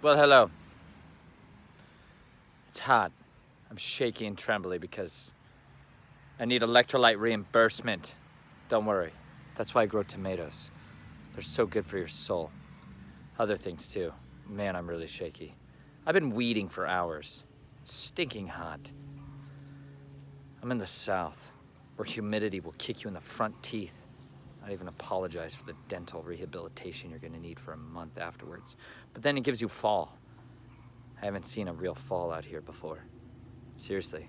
Well, hello. It's hot. I'm shaky and trembly because I need electrolyte reimbursement. Don't worry. That's why I grow tomatoes. They're so good for your soul. Other things too. Man, I'm really shaky. I've been weeding for hours. It's stinking hot. I'm in the South, where humidity will kick you in the front teeth. Not even apologize for the dental rehabilitation you're gonna need for a month afterwards. But then it gives you fall. I haven't seen a real fall out here before. Seriously.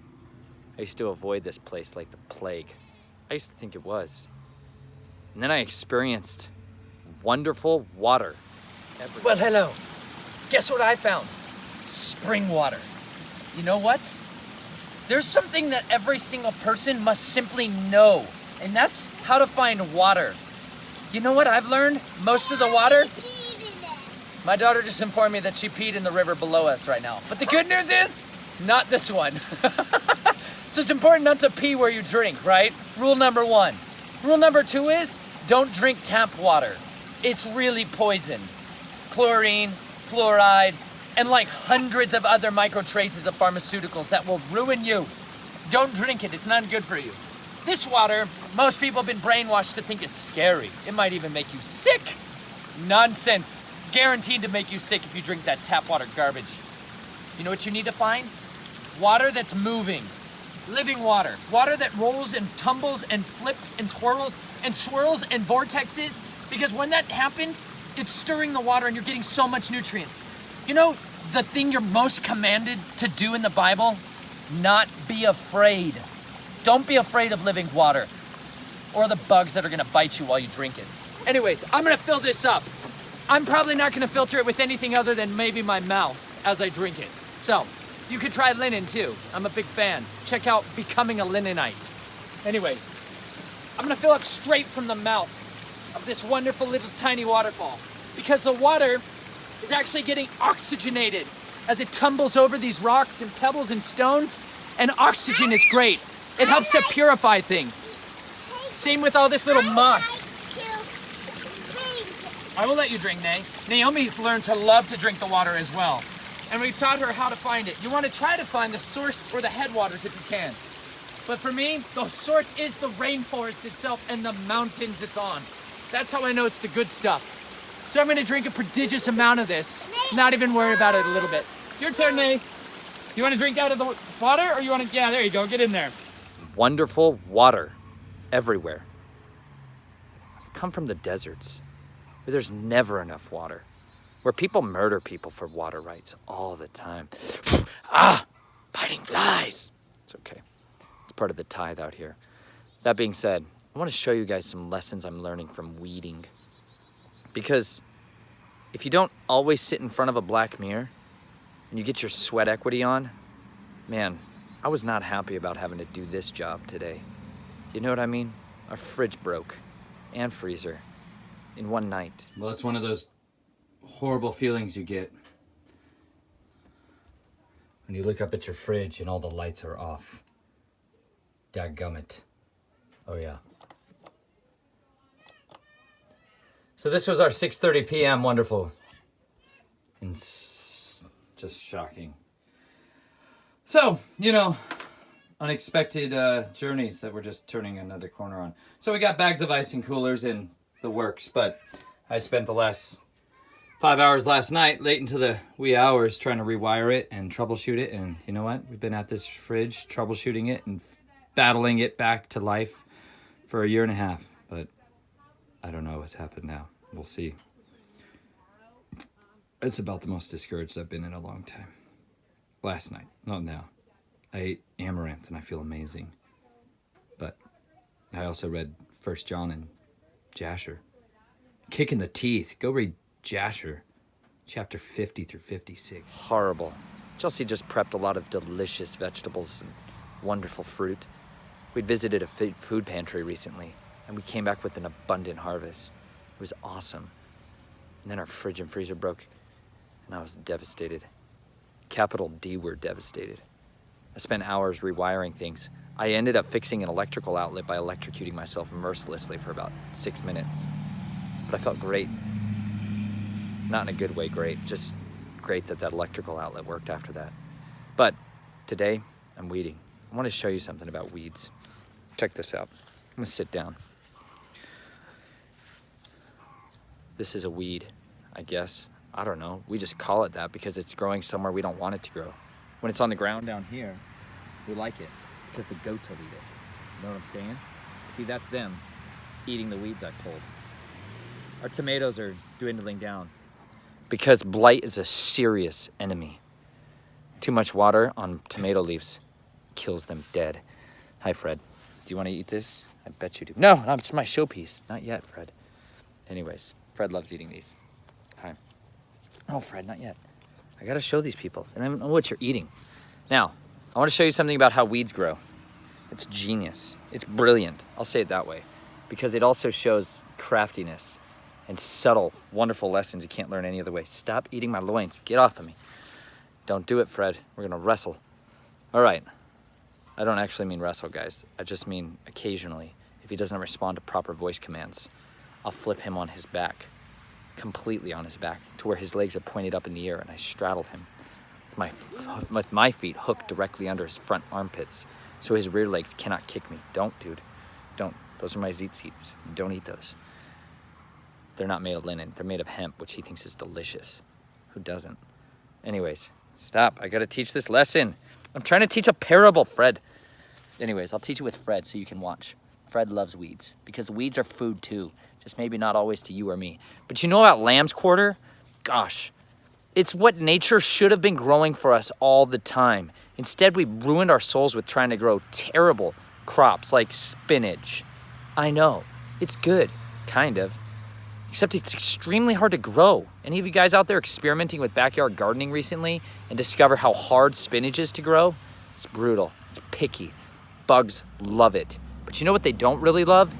I used to avoid this place like the plague. I used to think it was. And then I experienced wonderful water. Well, hello. Guess what I found? Spring water. You know what? There's something that every single person must simply know, and that's how to find water. You know what I've learned? Most of the water? My daughter just informed me that she peed in the river below us right now. But the good news is, not this one. So it's important not to pee where you drink, right? Rule number 1. Rule number 2 is, don't drink tap water. It's really poison. Chlorine, fluoride, and like hundreds of other micro traces of pharmaceuticals that will ruin you. Don't drink it, it's not good for you. This water, most people have been brainwashed to think is scary. It might even make you sick. Nonsense. Guaranteed to make you sick if you drink that tap water garbage. You know what you need to find? Water that's moving. Living water. Water that rolls and tumbles and flips and twirls and swirls and vortexes. Because when that happens, it's stirring the water and you're getting so much nutrients. You know the thing you're most commanded to do in the Bible? Not be afraid. Don't be afraid of living water or the bugs that are gonna bite you while you drink it. Anyways, I'm gonna fill this up. I'm probably not gonna filter it with anything other than maybe my mouth as I drink it. So, you could try linen too. I'm a big fan. Check out Becoming a LINENITE. Anyways, I'm gonna fill up straight from the mouth of this wonderful little tiny waterfall because the water is actually getting oxygenated as it tumbles over these rocks and pebbles and stones, and oxygen is great. It helps to purify things. Same with all this little moss. I will let you drink, Nay. Naomi's learned to love to drink the water as well. And we've taught her how to find it. You want to try to find the source or the headwaters if you can. But for me, the source is the rainforest itself and the mountains it's on. That's how I know it's the good stuff. So I'm gonna drink a prodigious amount of this, not even worry about it a little bit. Your turn, Nay. You wanna drink out of the water or you wanna, yeah, there you go, get in there. Wonderful water everywhere. I've come from the deserts where there's never enough water, where people murder people for water rights all the time. Biting flies. It's okay. It's part of the tithe out here. That being said, I want to show you guys some lessons I'm learning from weeding. Because if you don't always sit in front of a black mirror and you get your sweat equity on, man, I was not happy about having to do this job today. You know what I mean? Our fridge broke and freezer in one night. Well, it's one of those horrible feelings you get when you look up at your fridge and all the lights are off. Dadgummit. Oh yeah. So this was our 6:30 p.m. wonderful and just shocking. So, you know, unexpected journeys that we're just turning another corner on. So we got bags of ice and coolers in the works, but I spent the last 5 hours last night, late into the wee hours, trying to rewire it and troubleshoot it. And you know what? We've been at this fridge, troubleshooting it and battling it back to life for 1.5 years. But I don't know what's happened now. We'll see. It's about the most discouraged I've been in a long time. Last night, not now. I ate amaranth and I feel amazing. But I also read 1 John and Jasher. Kick in the teeth. Go read Jasher, chapter 50 through 56. Horrible. Chelsea just prepped a lot of delicious vegetables and wonderful fruit. We'd visited a food pantry recently, and we came back with an abundant harvest. It was awesome. And then our fridge and freezer broke, and I was devastated. Capital D word, devastated. I spent hours rewiring things. I ended up fixing an electrical outlet by electrocuting myself mercilessly for about 6 minutes. But I felt great. Not in a good way great, just great that that electrical outlet worked after that. But today, I'm weeding. I want to show you something about weeds. Check this out. I'm gonna sit down. This is a weed, I guess. I don't know. We just call it that because it's growing somewhere we don't want it to grow. When it's on the ground down here, we like it because the goats will eat it. You know what I'm saying? See, that's them eating the weeds I pulled. Our tomatoes are dwindling down because blight is a serious enemy. Too much water on tomato leaves kills them dead. Hi, Fred. Do you want to eat this? I bet you do. No, it's my showpiece. Not yet, Fred. Anyways, Fred loves eating these. Hi. Oh, Fred, not yet. I gotta show these people. And I don't know what you're eating. Now, I want to show you something about how weeds grow. It's genius. It's brilliant. I'll say it that way. Because it also shows craftiness and subtle, wonderful lessons you can't learn any other way. Stop eating my loins. Get off of me. Don't do it, Fred. We're gonna wrestle. All right. I don't actually mean wrestle, guys. I just mean occasionally, if he doesn't respond to proper voice commands, I'll flip him on his back, completely on his back, to where his legs are pointed up in the air, and I straddle him with my feet hooked directly under his front armpits, so his rear legs cannot kick me. Don't, dude. Don't. Those are my tzitzits. Don't eat those. They're not made of linen. They're made of hemp, which he thinks is delicious. Who doesn't? Anyways, stop. I gotta teach this lesson. I'm trying to teach a parable, Fred. Anyways, I'll teach it with Fred so you can watch. Fred loves weeds because weeds are food too. Just maybe not always to you or me. But you know about lamb's quarter? Gosh, it's what nature should have been growing for us all the time. Instead, we ruined our souls with trying to grow terrible crops like spinach. I know, it's good, kind of. Except it's extremely hard to grow. Any of you guys out there experimenting with backyard gardening recently and discover how hard spinach is to grow? It's brutal, it's picky. Bugs love it. But you know what they don't really love?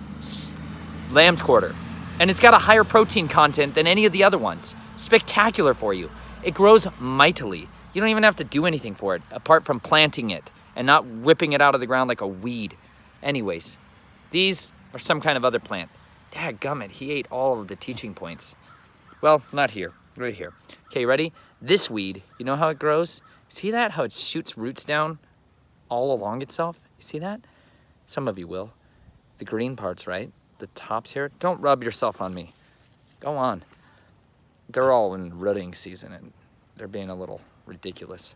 Lamb's quarter. And it's got a higher protein content than any of the other ones. Spectacular for you. It grows mightily. You don't even have to do anything for it, apart from planting it and not ripping it out of the ground like a weed. Anyways, these are some kind of other plant. Dadgummit, he ate all of the teaching points. Well, not here, right here. Okay, ready? This weed, you know how it grows? See that? How it shoots roots down all along itself? You see that? Some of you will. The green parts, right? The tops here. Don't rub yourself on me. Go on. They're all in rooting season and they're being a little ridiculous.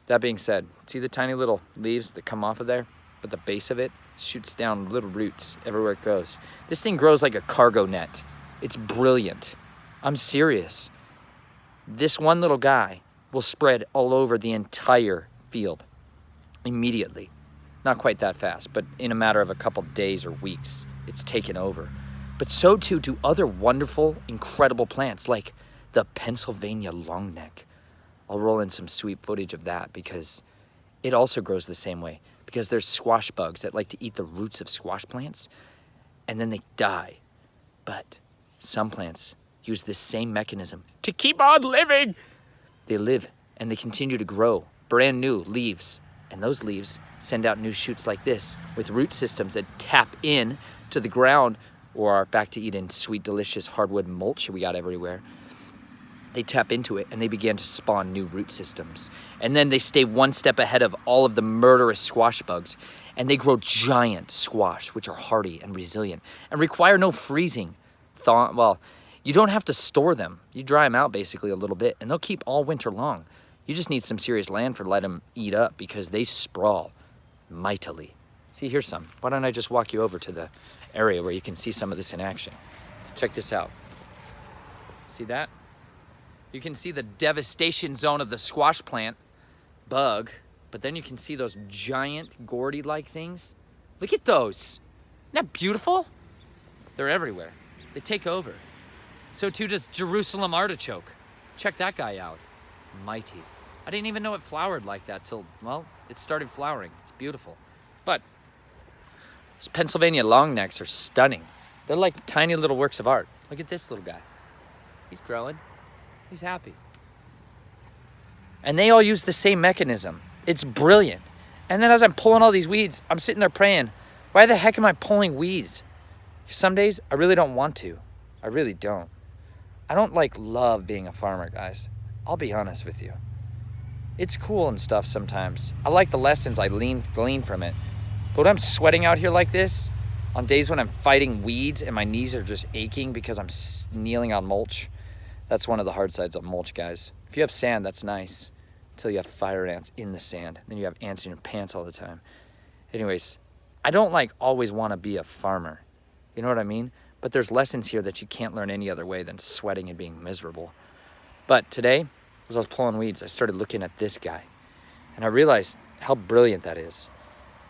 That being said, see the tiny little leaves that come off of there? But the base of it shoots down little roots everywhere it goes. This thing grows like a cargo net. It's brilliant. I'm serious. This one little guy will spread all over the entire field immediately. Not quite that fast, but in a matter of a couple days or weeks, it's taken over. But so too do other wonderful, incredible plants like the Pennsylvania longneck. I'll roll in some sweet footage of that because it also grows the same way. Because there's squash bugs that like to eat the roots of squash plants and then they die. But some plants use this same mechanism to keep on living. They live and they continue to grow brand new leaves. And those leaves send out new shoots like this with root systems that tap in to the ground or are back to eating sweet, delicious hardwood mulch we got everywhere. They tap into it and they begin to spawn new root systems. And then they stay one step ahead of all of the murderous squash bugs and they grow giant squash, which are hardy and resilient and require no freezing. Well, you don't have to store them. You dry them out basically a little bit and they'll keep all winter long. You just need some serious land for let them eat up because they sprawl mightily. See, here's some. Why don't I just walk you over to the area where you can see some of this in action. Check this out. See that? You can see the devastation zone of the squash plant bug, but then you can see those giant Gordy-like things. Look at those. Isn't that beautiful? They're everywhere. They take over. So too does Jerusalem artichoke. Check that guy out. Mighty. I didn't even know it flowered like that till, well, it started flowering. It's beautiful. But these Pennsylvania longnecks are stunning. They're like tiny little works of art. Look at this little guy. He's growing. He's happy. And they all use the same mechanism. It's brilliant. And then as I'm pulling all these weeds, I'm sitting there praying, why the heck am I pulling weeds? Some days I really don't want to. I really don't. I don't love being a farmer, guys. I'll be honest with you. It's cool and stuff sometimes. I like the lessons I glean from it. But when I'm sweating out here like this, on days when I'm fighting weeds and my knees are just aching because I'm kneeling on mulch, that's one of the hard sides of mulch, guys. If you have sand, that's nice. Until you have fire ants in the sand. Then you have ants in your pants all the time. Anyways, I don't like always want to be a farmer. You know what I mean? But there's lessons here that you can't learn any other way than sweating and being miserable. But today, as I was pulling weeds, I started looking at this guy. And I realized how brilliant that is.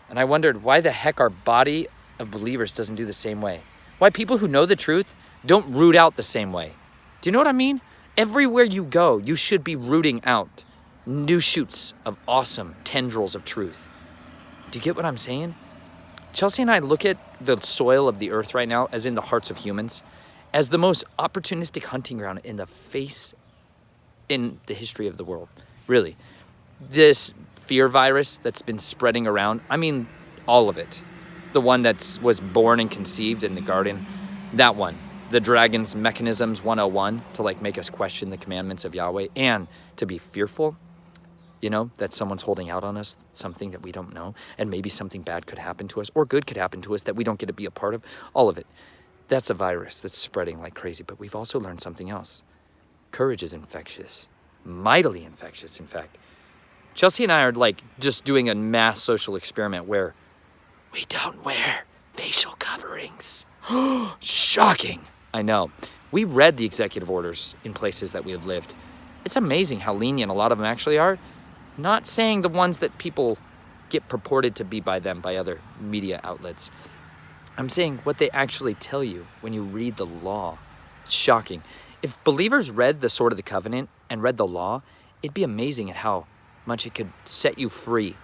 And I wondered why the heck our body of believers doesn't do the same way. Why people who know the truth don't root out the same way. Do you know what I mean? Everywhere you go, you should be rooting out new shoots of awesome tendrils of truth. Do you get what I'm saying? Chelsea and I look at the soil of the earth right now, as in the hearts of humans, as the most opportunistic hunting ground in the history of the world. Really. This fear virus that's been spreading around, I mean, all of it. The one that was born and conceived in the garden, that one. The dragon's mechanisms 101 to like make us question the commandments of Yahweh and to be fearful, you know, that someone's holding out on us, something that we don't know, and maybe something bad could happen to us or good could happen to us that we don't get to be a part of, all of it. That's a virus that's spreading like crazy, but we've also learned something else. Courage is infectious, mightily infectious, in fact. Chelsea and I are like just doing a mass social experiment where we don't wear facial coverings. Shocking. I know. We read the executive orders in places that we have lived. It's amazing how lenient a lot of them actually are. Not saying the ones that people get purported to be by them, by other media outlets. I'm saying what they actually tell you when you read the law. It's shocking. If believers read the Sword of the Covenant and read the law, it'd be amazing at how much it could set you free.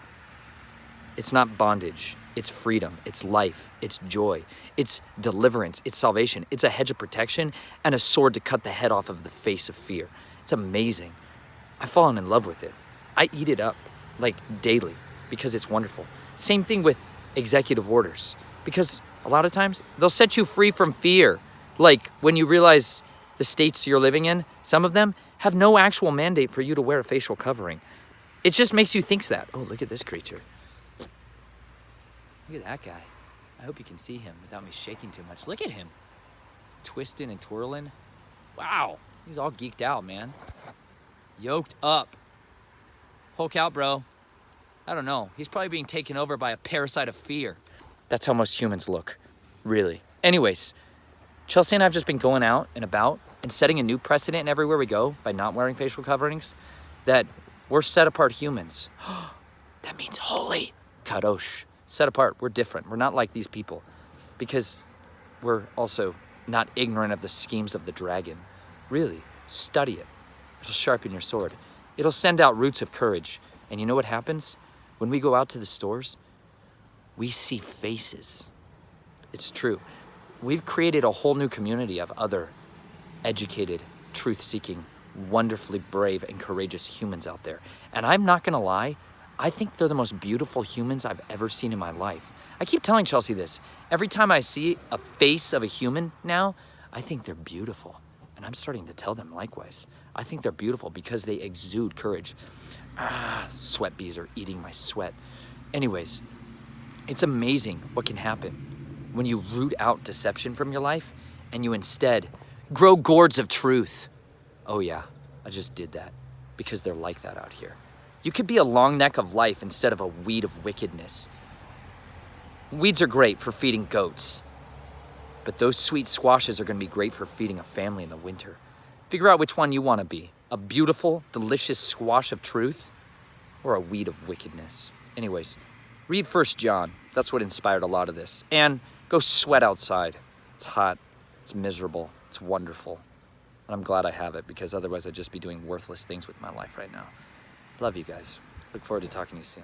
It's not bondage. It's freedom. It's life. It's joy. It's deliverance. It's salvation. It's a hedge of protection and a sword to cut the head off of the face of fear. It's amazing. I've fallen in love with it. I eat it up like daily because it's wonderful. Same thing with executive orders, because a lot of times they'll set you free from fear. Like when you realize the states you're living in, some of them have no actual mandate for you to wear a facial covering. It just makes you think that. Oh, look at this creature. Look at that guy. I hope you can see him without me shaking too much. Look at him. Twisting and twirling. Wow. He's all geeked out, man. Yoked up. Hulk out, bro. I don't know. He's probably being taken over by a parasite of fear. That's how most humans look. Really. Anyways, Chelsea and I have just been going out and about and setting a new precedent everywhere we go by not wearing facial coverings, that we're set apart humans. That means holy. Kadosh. Set apart. We're different. We're not like these people because we're also not ignorant of the schemes of the dragon. Really, study it. It'll sharpen your sword. It'll send out roots of courage. And you know what happens? When we go out to the stores, we see faces. It's true. We've created a whole new community of other educated, truth-seeking, wonderfully brave and courageous humans out there. And I'm not gonna lie, I think they're the most beautiful humans I've ever seen in my life. I keep telling Chelsea this. Every time I see a face of a human now, I think they're beautiful. And I'm starting to tell them likewise. I think they're beautiful because they exude courage. Sweat bees are eating my sweat. Anyways, it's amazing what can happen when you root out deception from your life and you instead grow gourds of truth. Oh yeah, I just did that because they're like that out here. You could be a long neck of life instead of a weed of wickedness. Weeds are great for feeding goats, but those sweet squashes are going to be great for feeding a family in the winter. Figure out which one you want to be. A beautiful, delicious squash of truth or a weed of wickedness. Anyways, read 1 John. That's what inspired a lot of this. And go sweat outside. It's hot. It's miserable. It's wonderful. And I'm glad I have it because otherwise I'd just be doing worthless things with my life right now. Love you guys. Look forward to talking to you soon.